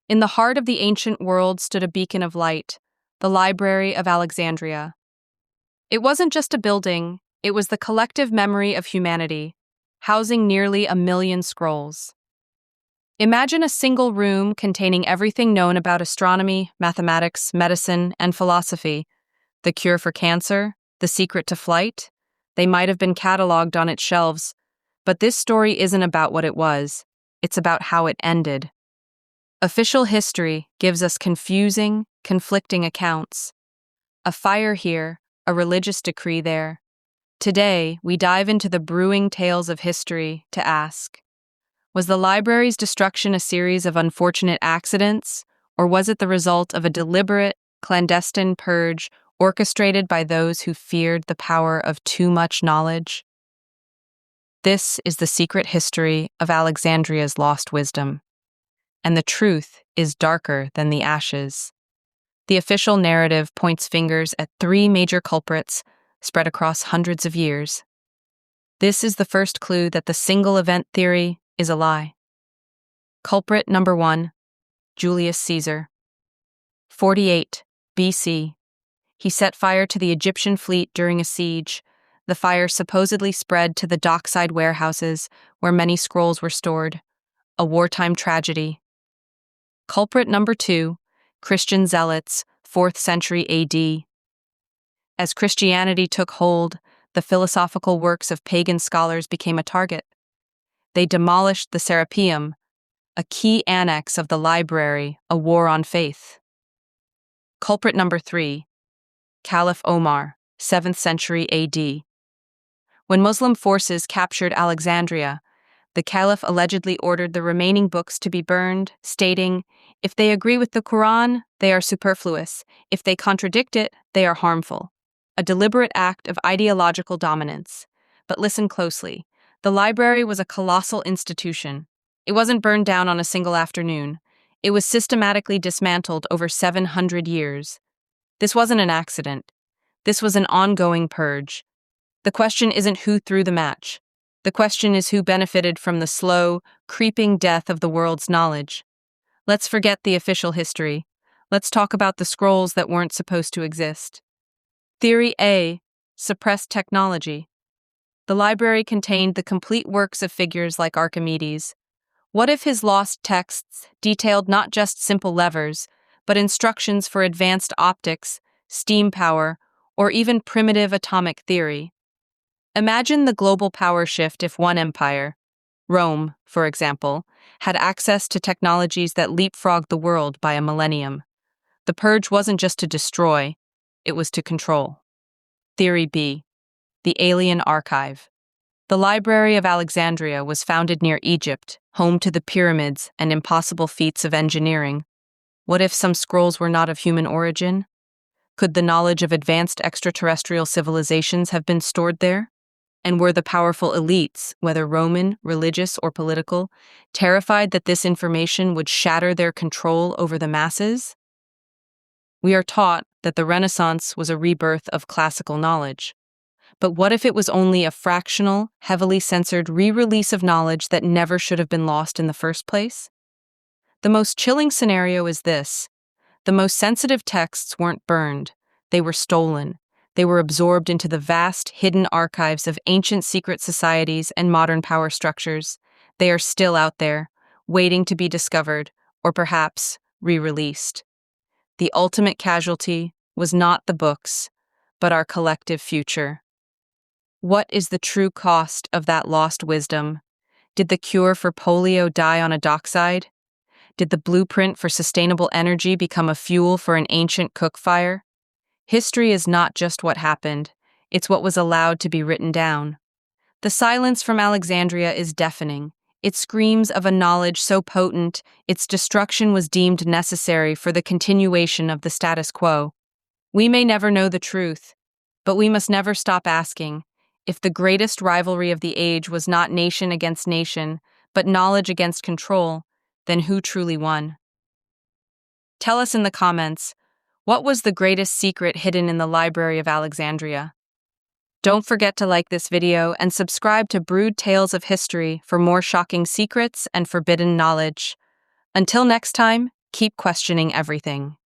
In the heart of the ancient world stood a beacon of light, the Library of Alexandria. It wasn't just a building, it was the collective memory of humanity, housing nearly 1 million scrolls. Imagine a single room containing everything known about astronomy, mathematics, medicine, and philosophy. The cure for cancer, the secret to flight. They might have been cataloged on its shelves, but this story isn't about what it was, it's about how it ended. Official history gives us confusing, conflicting accounts. A fire here, a religious decree there. Today, we dive into the brewing tales of history to ask, was the library's destruction a series of unfortunate accidents, or was it the result of a deliberate, clandestine purge orchestrated by those who feared the power of too much knowledge? This is the secret history of Alexandria's lost wisdom. And the truth is darker than the ashes. The official narrative points fingers at 3 major culprits spread across hundreds of years. This is the first clue that the single event theory is a lie. Culprit number 1, Julius Caesar. 48 BC. He set fire to the Egyptian fleet during a siege. The fire supposedly spread to the dockside warehouses where many scrolls were stored. A wartime tragedy. Culprit number 2, Christian zealots, 4th century AD. As Christianity took hold, the philosophical works of pagan scholars became a target. They demolished the Serapeum, a key annex of the library, a war on faith. Culprit number 3, Caliph Omar, 7th century AD. When Muslim forces captured Alexandria, the Caliph allegedly ordered the remaining books to be burned, stating, "If they agree with the Quran, they are superfluous. If they contradict it, they are harmful." A deliberate act of ideological dominance. But listen closely. The library was a colossal institution. It wasn't burned down on a single afternoon. It was systematically dismantled over 700 years. This wasn't an accident. This was an ongoing purge. The question isn't who threw the match. The question is who benefited from the slow, creeping death of the world's knowledge. Let's forget the official history. Let's talk about the scrolls that weren't supposed to exist. Theory A, suppressed technology. The library contained the complete works of figures like Archimedes. What if his lost texts detailed not just simple levers, but instructions for advanced optics, steam power, or even primitive atomic theory? Imagine the global power shift if one empire, Rome, for example, had access to technologies that leapfrogged the world by a millennium. The purge wasn't just to destroy, it was to control. Theory B, the alien archive. The Library of Alexandria was founded near Egypt, home to the pyramids and impossible feats of engineering. What if some scrolls were not of human origin? Could the knowledge of advanced extraterrestrial civilizations have been stored there? And were the powerful elites, whether Roman, religious, or political, terrified that this information would shatter their control over the masses? We are taught that the Renaissance was a rebirth of classical knowledge. But what if it was only a fractional, heavily censored re-release of knowledge that never should have been lost in the first place? The most chilling scenario is this. The most sensitive texts weren't burned, they were stolen. They were absorbed into the vast, hidden archives of ancient secret societies and modern power structures. They are still out there, waiting to be discovered, or perhaps re-released. The ultimate casualty was not the books, but our collective future. What is the true cost of that lost wisdom? Did the cure for polio die on a dockside? Did the blueprint for sustainable energy become a fuel for an ancient cook fire? History is not just what happened, it's what was allowed to be written down. The silence from Alexandria is deafening. It screams of a knowledge so potent, its destruction was deemed necessary for the continuation of the status quo. We may never know the truth, but we must never stop asking, if the greatest rivalry of the age was not nation against nation, but knowledge against control, then who truly won? Tell us in the comments, what was the greatest secret hidden in the Library of Alexandria? Don't forget to like this video and subscribe to Brewed Tales of History for more shocking secrets and forbidden knowledge. Until next time, keep questioning everything.